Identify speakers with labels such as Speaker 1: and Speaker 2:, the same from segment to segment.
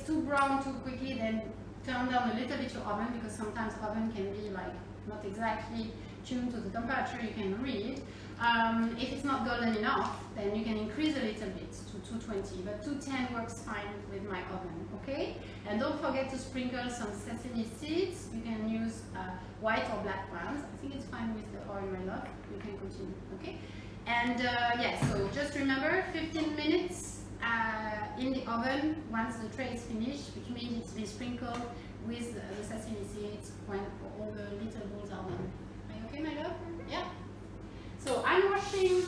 Speaker 1: too brown too quickly, then turn down a little bit your oven, because sometimes oven can be like not exactly tuned to the temperature you can read. If it's not golden enough, then you can increase a little bit to 220, but 210 works fine with my oven, okay? And don't forget to sprinkle some sesame seeds. You can use white or black ones. I think it's fine with the oil, my love. You can continue, okay? And yeah, so just remember 15 minutes in the oven once the tray is finished, which means it's been sprinkled with the sesame seeds when all the little balls are done. Are you okay, my love? Yeah? So I'm washing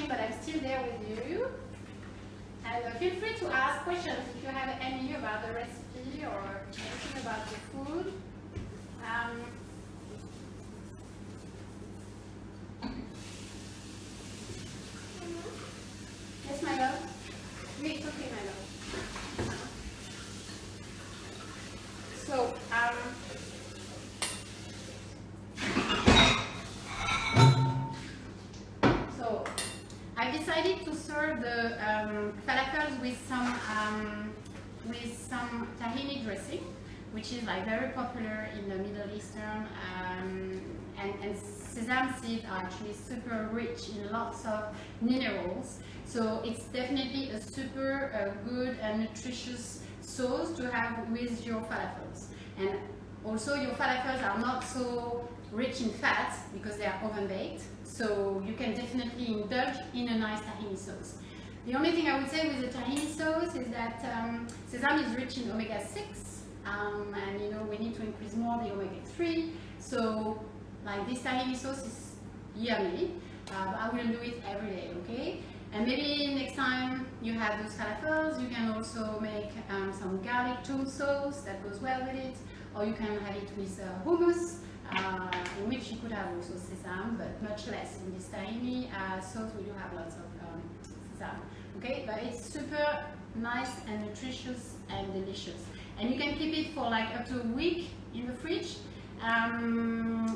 Speaker 1: but I'm still there with you. And feel free to ask questions if you have any about the recipe or anything about the food. Yes, my love? Oui, it's okay, my love. So, I decided to serve the falafels with some tahini dressing, which is like very popular in the Middle Eastern, and sesame seeds are actually super rich in lots of minerals. So it's definitely a super good and nutritious sauce to have with your falafels. And also your falafels are not so rich in fat because they are oven baked. So you can definitely indulge in a nice tahini sauce. The only thing I would say with the tahini sauce is that sesame is rich in omega-6, and you know we need to increase more the omega-3. So like this tahini sauce is yummy, but I wouldn't do it every day, okay? And maybe next time you have those falafels, you can also make some garlic tool sauce that goes well with it, or you can have it with hummus, in which you could have also sesame, but much less. In this tahini sauce, we do have lots of sesame, okay? But it's super nice and nutritious and delicious. And you can keep it for like up to a week in the fridge.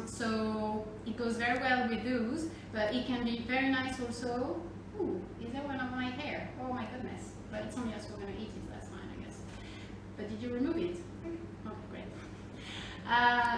Speaker 1: So it goes very well with those, but it can be very nice also. Ooh, is that one of my hair? Oh my goodness. But it's only us who are going to eat it, that's fine, I guess. But did you remove it? Oh, great.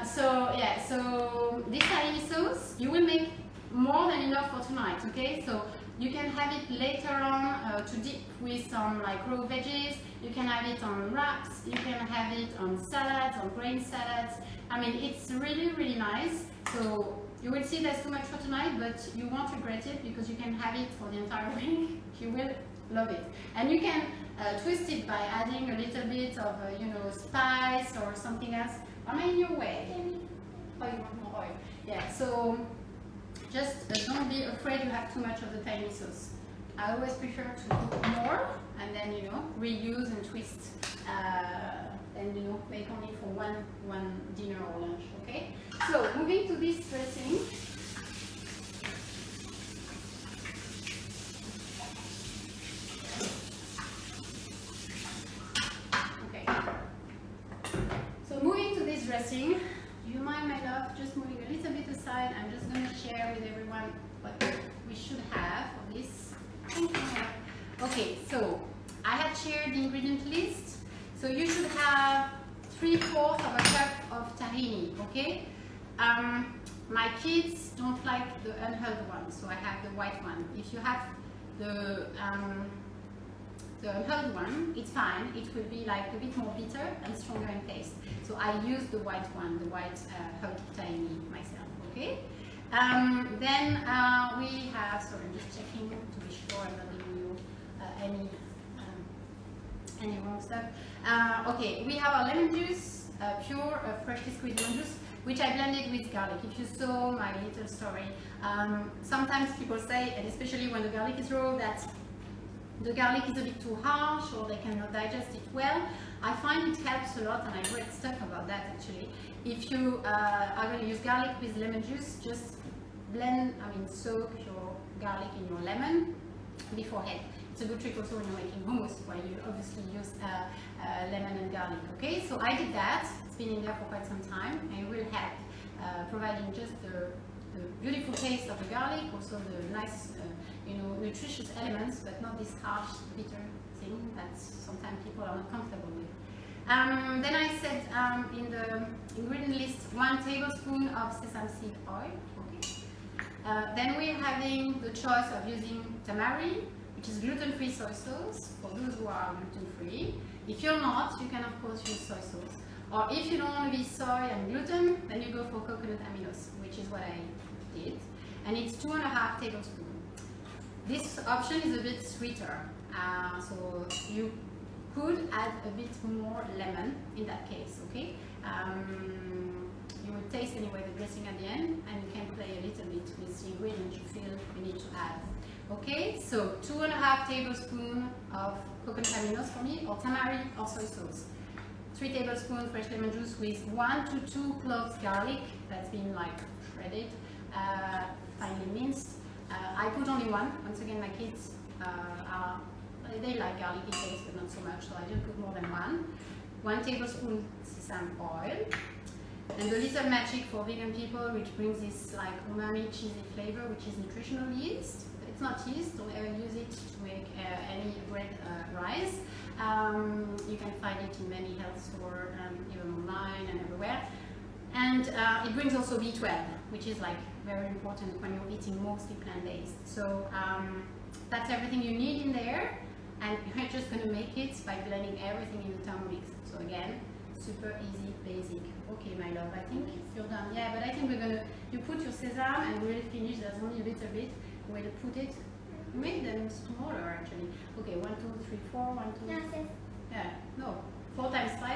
Speaker 1: So yeah, so this tahini sauce, you will make more than enough for tonight, okay? So you can have it later on to dip with some like raw veggies. You can have it on wraps. You can have it on salads, on grain salads. I mean, it's really, really nice. So you will see there's too much for tonight, but you won't regret it because you can have it for the entire week. You will love it. And you can twist it by adding a little bit of, you know, spice or something else. Am I in your way? Oh, you want more oil? Yeah, so just don't be afraid you have too much of the tahini sauce. I always prefer to cook more and then, you know, reuse and twist and, you know, make only for one dinner or lunch, okay? So, moving to this dressing. Okay. So, moving to this dressing, do you mind, my love, just moving a little bit aside? I'm just going to share with everyone what we should have for this. Okay, so I have shared the ingredient list. So you should have 3/4 of a cup of tahini, okay? My kids don't like the unhulled one, so I have the white one. If you have the unhulled one, it's fine. It will be like a bit more bitter and stronger in taste. So I use the white one, the white hulled tahini myself, okay? Then we have, sorry, I'm just checking to be sure I'm not giving you any wrong stuff. Okay, we have our lemon juice, pure freshly squeezed lemon juice, which I blended with garlic. If you saw my little story, sometimes people say, and especially when the garlic is raw, that the garlic is a bit too harsh or they cannot digest it well. I find it helps a lot, and I read stuff about that actually. If you are going to use garlic with lemon juice, just soak your garlic in your lemon beforehand. It's a good trick also when you're making hummus, where you obviously use lemon and garlic, okay? So I did that. It's been in there for quite some time, and it will help providing just the the beautiful taste of the garlic, also the nice, you know, nutritious elements, but not this harsh, bitter thing that sometimes people are not comfortable with. Then I said in the ingredient list 1 tablespoon of sesame seed oil. Okay. Then we're having the choice of using tamari, which is gluten-free soy sauce for those who are gluten-free. If you're not, you can of course use soy sauce. Or if you don't want to be soy and gluten, then you go for coconut aminos, which is what I did. And it's 2.5 tablespoons. This option is a bit sweeter, so you could add a bit more lemon in that case, okay? You will taste anyway the dressing at the end, and you can play a little bit with the ingredients you feel you need to add. Okay, so 2.5 tablespoons of coconut aminos for me, or tamari or soy sauce. 3 tablespoons fresh lemon juice with 1 to 2 cloves garlic that's been like shredded, finely minced. I put only 1. Once again, my kids they like garlicky taste, but not so much, so I didn't put more than 1. 1 tablespoon sesame oil. And the little magic for vegan people, which brings this like umami cheesy flavor, which is nutritional yeast. It's not yeast, don't ever use it to make any bread rise. You can find it in many health stores, even online and everywhere. And it brings also B12, which is like very important when you're eating mostly plant-based. So that's everything you need in there, and you're just going to make it by blending everything in the Thermomix. So again, super easy, basic. Okay, my love, I think you're done. Yeah, but I think we're gonna, you put your sesame and we'll finish. There's only a little bit. We'll put it, make them smaller actually. Okay, 1, 2, 3, 4, 1, 2. Yeah, no, 4 times 5.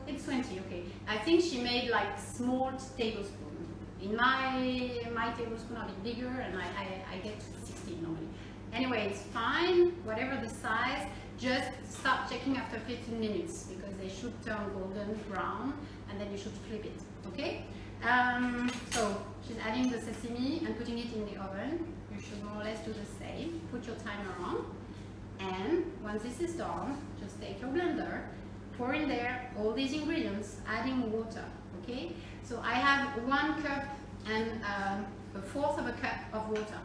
Speaker 1: It's 20. Okay, I think she made like small tablespoon. In my tablespoon are a bit bigger, and I get 16 normally. Anyway, it's fine, whatever the size. Just start checking after 15 minutes because they should turn golden brown, and then you should flip it. Okay. So she's adding the sesame and putting it in the oven. You should more or less do the same. Put your timer on, and once this is done, just take your blender, pour in there all these ingredients, adding water. Okay, so I have 1 cup and 1/4 of a cup of water.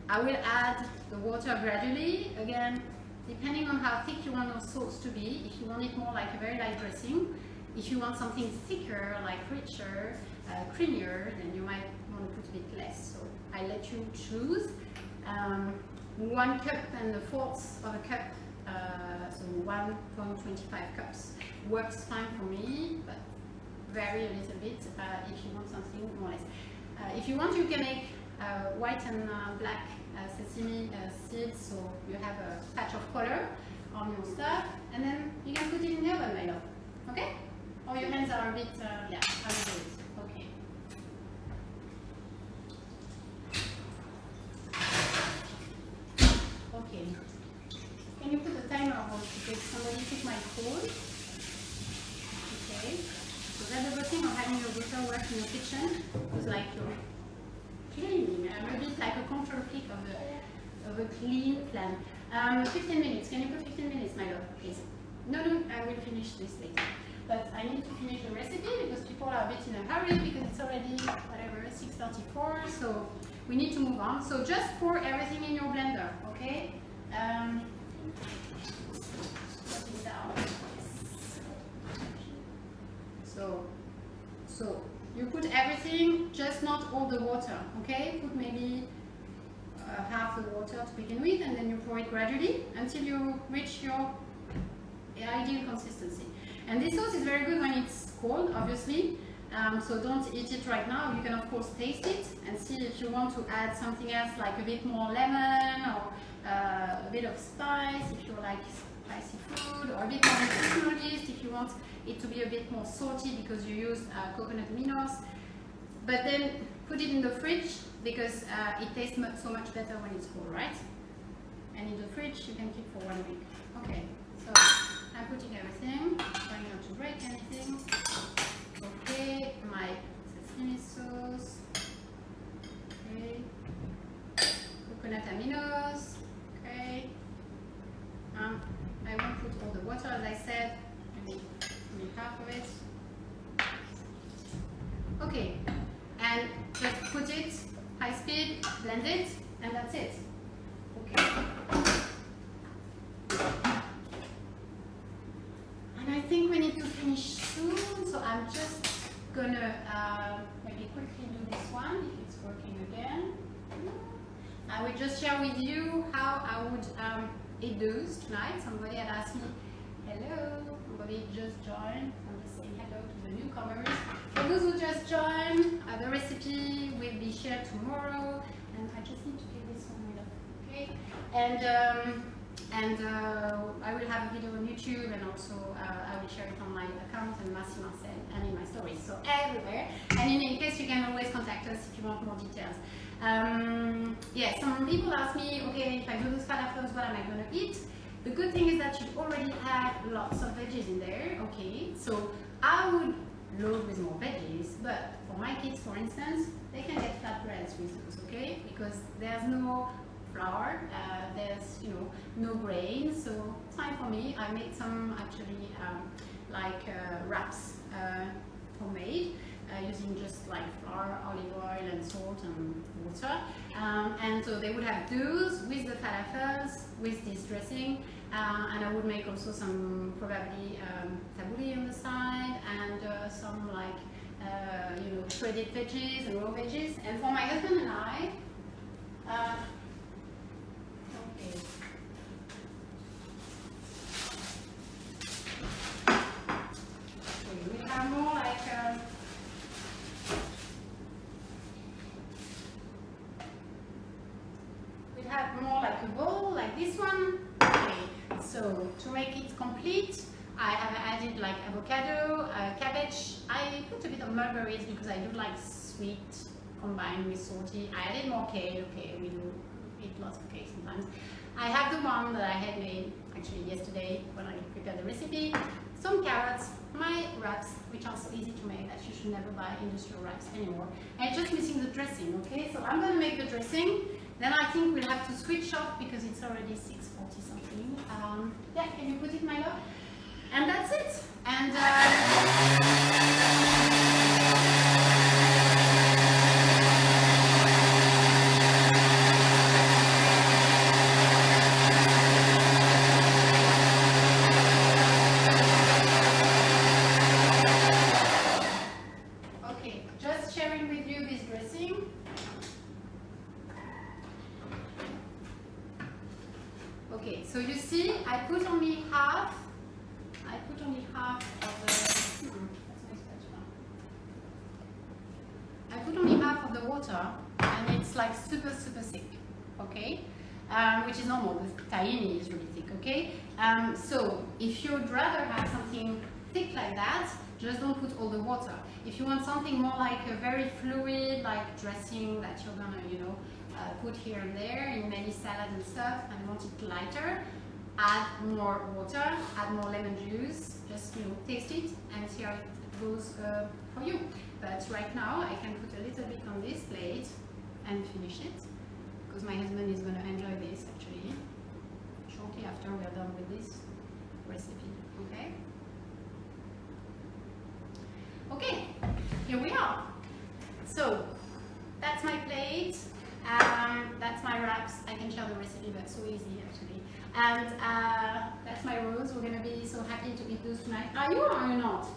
Speaker 1: I will add the water gradually, again, depending on how thick you want your sauce to be. If you want it more like a very light dressing, if you want something thicker, like richer, creamier, then you might want to put a bit less. So I let you choose. 1 cup and 1/4 of a cup, so 1.25 cups works fine for me, but vary a little bit if you want something more or less. If you want, you can make white and black sesame seeds, so you have a patch of color on your stuff, and then you can put it in the oven, my love. Okay? Or your hands are a bit, yeah, I will do it. Okay. Okay. Can you put the timer on because somebody took my phone? Okay. So that's the good thing of having your daughter work in the kitchen. It's like you're cleaning, a bit like a control freak of a clean plan. 15 minutes. Can you put 15 minutes, my love, please? No, I will finish this later. But I need to finish the recipe because people are a bit in a hurry because it's already, whatever, 6:34, so we need to move on. So just pour everything in your blender, okay? Put it down. So you put everything, just not all the water, okay? Put maybe half the water to begin with, and then you pour it gradually until you reach your ideal consistency. And this sauce is very good when it's cold, obviously, so don't eat it right now. You can of course taste it and see if you want to add something else, like a bit more lemon or a bit of spice if you like spicy food, or a bit more nutritional yeast if you want it to be a bit more salty because you used coconut aminos. But then put it in the fridge because it tastes so much better when it's cold, right? And in the fridge you can keep for 1 week. Okay, so I'm putting everything, trying not to break anything. Okay, my sesame sauce. Okay, coconut aminos. Okay, I won't put all the water as I said, maybe half of it. Okay, and just put it high speed, blend it, and that's it. Okay. And I think we need to finish soon, so I'm just gonna maybe quickly do this one if it's working again. I will just share with you how I would eat those tonight. Somebody had asked me, hello, somebody just joined. I'm just saying hello to the newcomers. For those who just joined, the recipe will be shared tomorrow, and I just need to get this one rid of, okay? And I will have a video on YouTube, and also I will share it on my account and Marcel and in my stories, so everywhere. And in any case, you can always contact us if you want more details. Yeah, some people ask me, okay, if I do those falafels, what am I going to eat? The good thing is that you already have lots of veggies in there, okay? So I would load with more veggies, but for my kids, for instance, they can get flatbreads with those, okay? Because there's no flour, there's no grain, so it's fine for me. I made some actually wraps homemade using just like flour, olive oil and salt and water, and so they would have those with the falafels with this dressing, and I would make also some probably tabbouleh on the side, and some like shredded veggies and raw veggies. And for my husband and I, okay. We have more like a bowl like this one. Okay, so to make it complete, I have added like avocado, cabbage. I put a bit of mulberries because I do like sweet combined with salty. I added more kale. Okay, we do eat lots of cake sometimes. I have the one that I had made actually yesterday when I prepared the recipe. Some carrots, my wraps, which are so easy to make that you should never buy industrial wraps anymore. And just missing the dressing, okay? So I'm going to make the dressing. Then I think we'll have to switch off because it's already 6:40 something. Yeah, can you put it, my love? And that's it. And okay, just sharing with you this dressing. Okay, so you see, I put only half of the water, and it's like super thick, okay? Which is normal. The tahini is really thick, okay? So if you'd rather have something thick like that, just don't put all the water. If you want something more like a very fluid, like dressing that you're gonna, put here and there in many salads and stuff, and want it lighter, add more water, add more lemon juice, just taste it and see how it goes for you. But right now I can put a little bit on this plate and finish it, because my husband is going to enjoy this actually shortly after we are done with this recipe. Okay, here we are. So that's my plate. That's my wraps. I can share the recipe, but so easy actually. And that's my rolls. We're gonna be so happy to eat those tonight. Are you or are you not?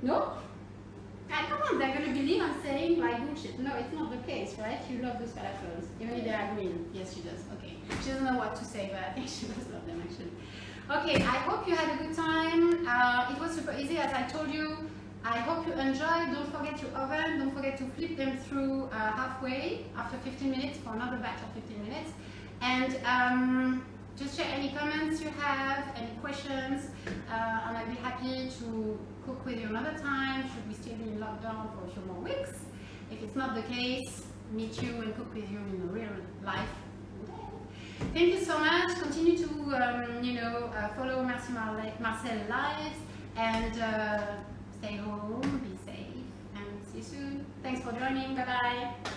Speaker 1: No? Come on, they're gonna believe I'm saying like bullshit. No, it's not the case, right? You love those falafels, even if they are green. Yes, she does. Okay. She doesn't know what to say, but I think she does love them actually. Okay, I hope you had a good time. It was super easy, as I told you. I hope you enjoyed. Don't forget your oven. Don't forget to flip them through halfway after 15 minutes for another batch of 15 minutes. And just share any comments you have, any questions, and I'll be happy to cook with you another time, should we still be in lockdown for a few more weeks. If it's not the case, meet you and cook with you in real life. Thank you so much. Continue to follow Marcel Lives, and stay home, be safe, and see you soon. Thanks for joining. Bye bye.